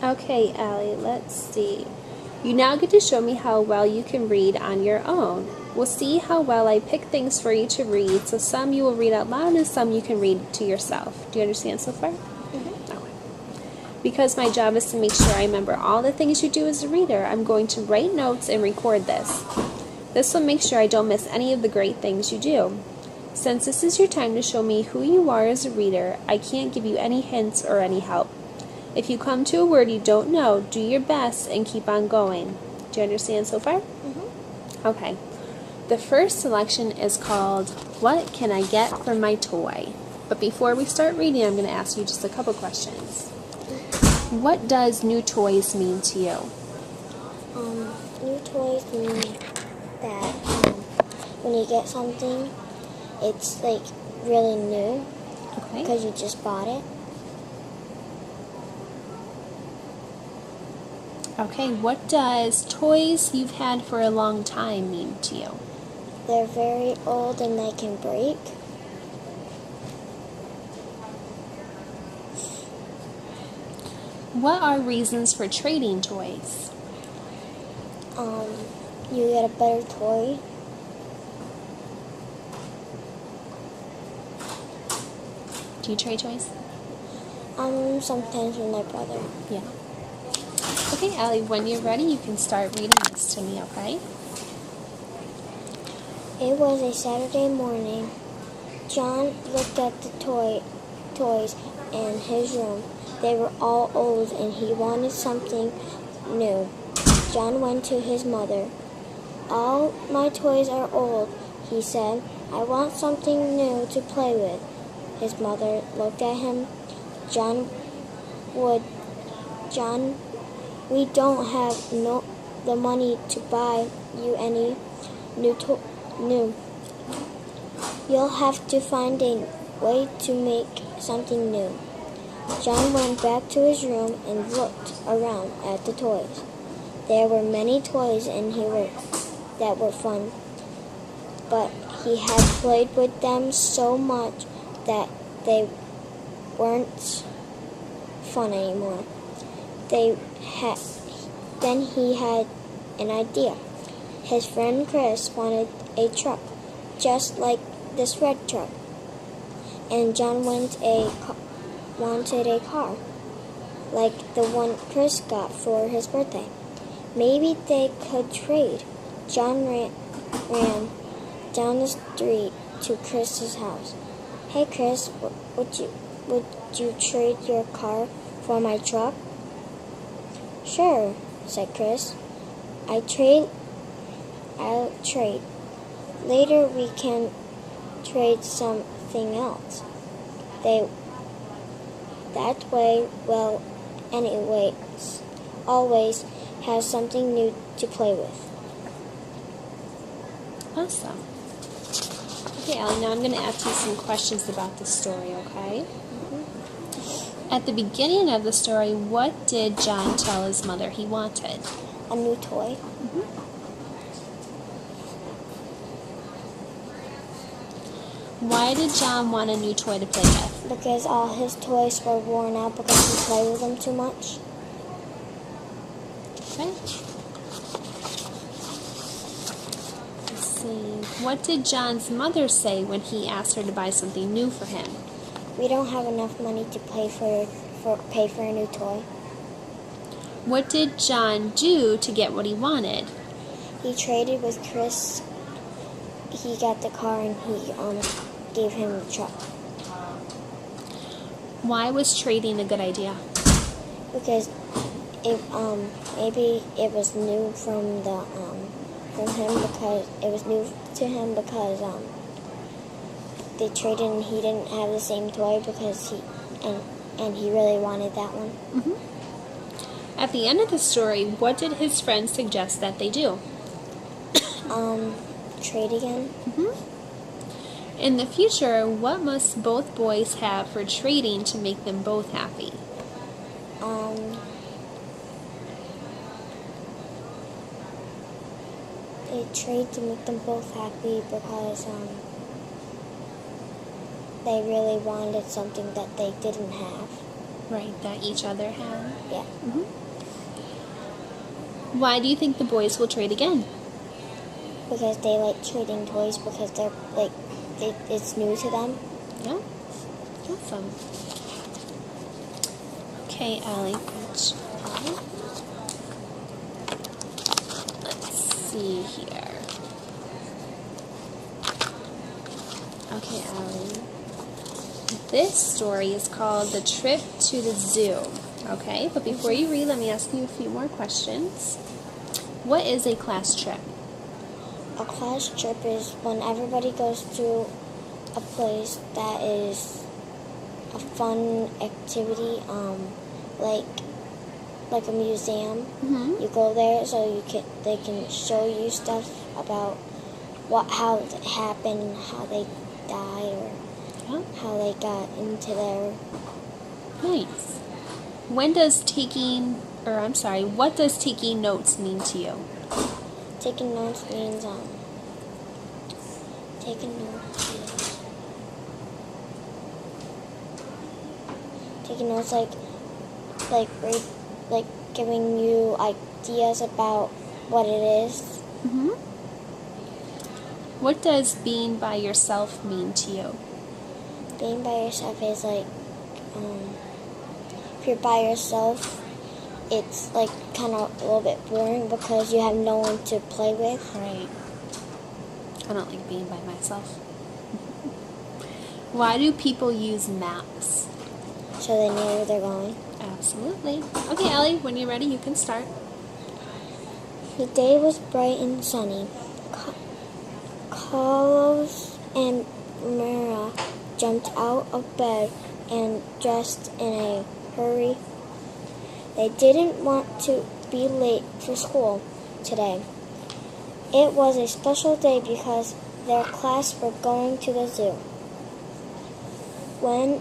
Okay, Allie, let's see. You now get to show me how well you can read on your own. We'll see how well I pick things for you to read, so some you will read out loud and some you can read to yourself. Do you understand so far? Okay. Because my job is to make sure I remember all the things you do as a reader, I'm going to write notes and record this. This will make sure I don't miss any of the great things you do. Since this is your time to show me who you are as a reader, I can't give you any hints or any help. If you come to a word you don't know, do your best and keep on going. Do you understand so far? Okay. The first selection is called, What Can I Get from My Toy? But before we start reading, I'm going to ask you just a couple questions. What does new toys mean to you? New toys mean that when you get something, it's like really new Okay. because you just bought it. Okay, what does toys you've had for a long time mean to you? They're very old and they can break. What are reasons for trading toys? You get a better toy. Do you trade toys? Sometimes with my brother. Yeah. Okay, Allie, when you're ready, you can start reading this to me, okay? It was a Saturday morning. John looked at the toys in his room. They were all old and he wanted something new. John went to his mother. All my toys are old, he said. I want something new to play with. His mother looked at him. John, we don't have the money to buy you any new. You'll have to find a way to make something new. John went back to his room and looked around at the toys. There were many toys in here that were fun, but he had played with them so much that they weren't fun anymore. Then he had an idea. His friend Chris wanted a truck, just like this red truck, and John wanted a car, like the one Chris got for his birthday. Maybe they could trade. John ran down the street to Chris's house. Hey Chris, would you trade your car for my truck? Sure, said Chris. I'll trade. Later we can trade something else. That way, well, anyways, always has something new to play with. Awesome. Okay, Allie, now I'm going to ask you some questions about the story, okay? At the beginning of the story, what did John tell his mother he wanted? A new toy. Why did John want a new toy to play with? Because all his toys were worn out because he played with them too much. Okay. Let's see. What did John's mother say when he asked her to buy something new for him? We don't have enough money to pay for a new toy. What did John do to get what he wanted? He traded with Chris. He got the car and he gave him the truck. Why was trading a good idea? Because maybe it was new from him because it was new to him because they traded and he didn't have the same toy because he really wanted that one. At the end of the story, what did his friend suggest that they do? Trade again. In the future, what must both boys have for trading to make them both happy? They trade to make them both happy because they really wanted something that they didn't have. Right, that each other have. Yeah. Why do you think the boys will trade again? Because they like trading toys because they're like it's new to them. Yeah. Awesome. Okay, Allie, good job. Let's see here. Okay, Allie. This story is called The Trip to the Zoo. Okay, but before you read, let me ask you a few more questions. What is a class trip? A class trip is when everybody goes to a place that is a fun activity, like a museum. Mm-hmm. You go there so they can show you stuff about how it happened, how they died, or Yeah. how they got into there. Nice. What does taking notes mean to you? Taking notes means taking notes like giving you ideas about what it is. Mm-hmm. What does being by yourself mean to you? Being by yourself is like if you're by yourself, it's like kind of a little bit boring because you have no one to play with. Right. I don't like being by myself. Why do people use maps? So they know where they're going. Absolutely. Okay, Allie, when you're ready, you can start. The day was bright and sunny. Carlos and Mara jumped out of bed and dressed in a hurry. They didn't want to be late for school today. It was a special day because their class were going to the zoo. When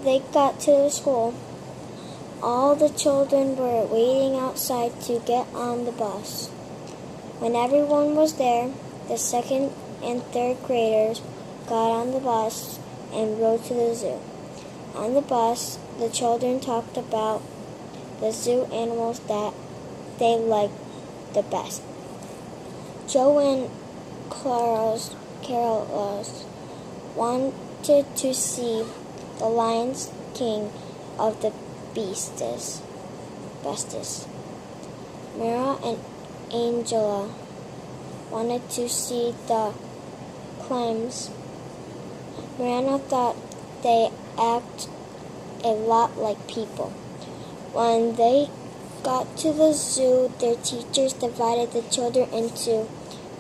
they got to the school, all the children were waiting outside to get on the bus. When everyone was there, the second and third graders got on the bus and rode to the zoo. On the bus, the children talked about the zoo animals that they liked the best. Joe and Carlos wanted to see the Lion's King of the Beasts. Mara and Angela wanted to see the clams. Miranda thought they act a lot like people. When they got to the zoo, their teachers divided the children into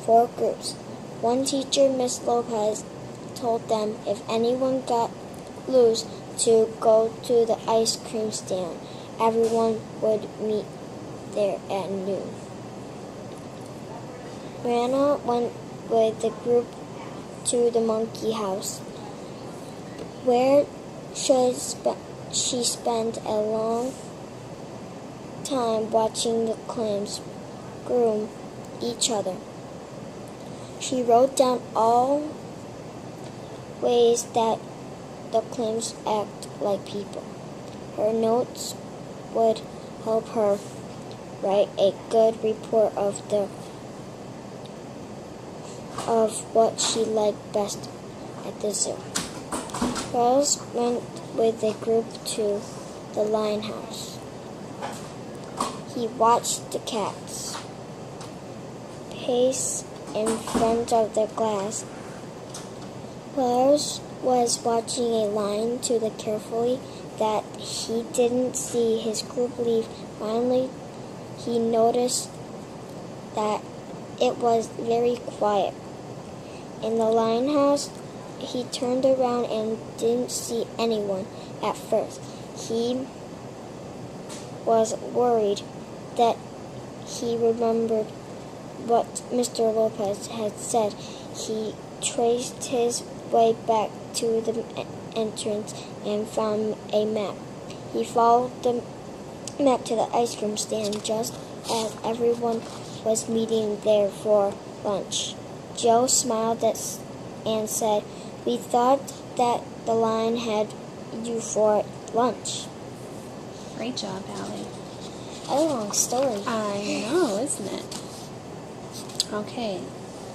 4 groups. One teacher, Miss Lopez, told them if anyone got loose to go to the ice cream stand. Everyone would meet there at noon. Miranda went with the group to the monkey house, where she spent a long time watching the clams groom each other. She wrote down all ways that the clams act like people. Her notes would help her write a good report of what she liked best at the zoo. Charles went with a group to the lion house. He watched the cats pace in front of the glass. Charles was watching a lion to the carefully that he didn't see his group leave. Finally, he noticed that it was very quiet. In the lion house, he turned around and didn't see anyone at first. He was worried that he remembered what Mr. Lopez had said. He traced his way back to the entrance and found a map. He followed the map to the ice cream stand just as everyone was meeting there for lunch. Joe smiled and said, "We thought that the lion had you for lunch." Great job, Allie. A long story. I know, isn't it? Okay.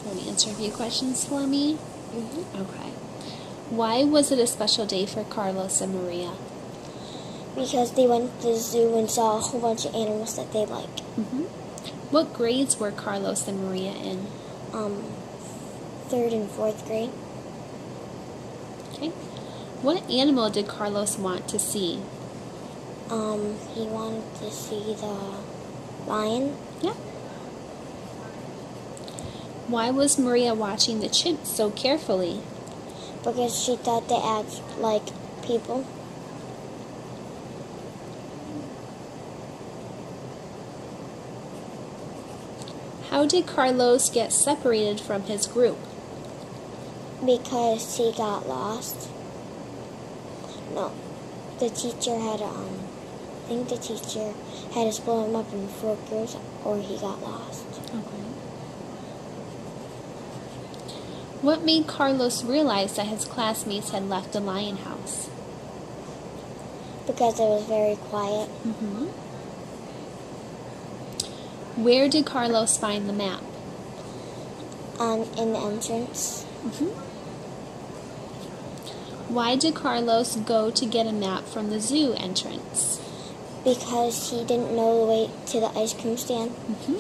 Want to answer a few questions for me? Mm-hmm. Okay. Why was it a special day for Carlos and Maria? Because they went to the zoo and saw a whole bunch of animals that they like. Mm-hmm. What grades were Carlos and Maria in? 3rd and 4th grade. Okay. What animal did Carlos want to see? He wanted to see the lion Yeah. Why was Maria watching the chimps so carefully? because she thought they act like people. How did Carlos get separated from his group? Because he got lost. No, the teacher had I think the teacher had to split him up in 4 groups, or he got lost. Okay. What made Carlos realize that his classmates had left the lion house? Because it was very quiet. Mm-hmm. Where did Carlos find the map? In the entrance. Mm-hmm. Why did Carlos go to get a map from the zoo entrance? Because he didn't know the way to the ice cream stand. Mm-hmm.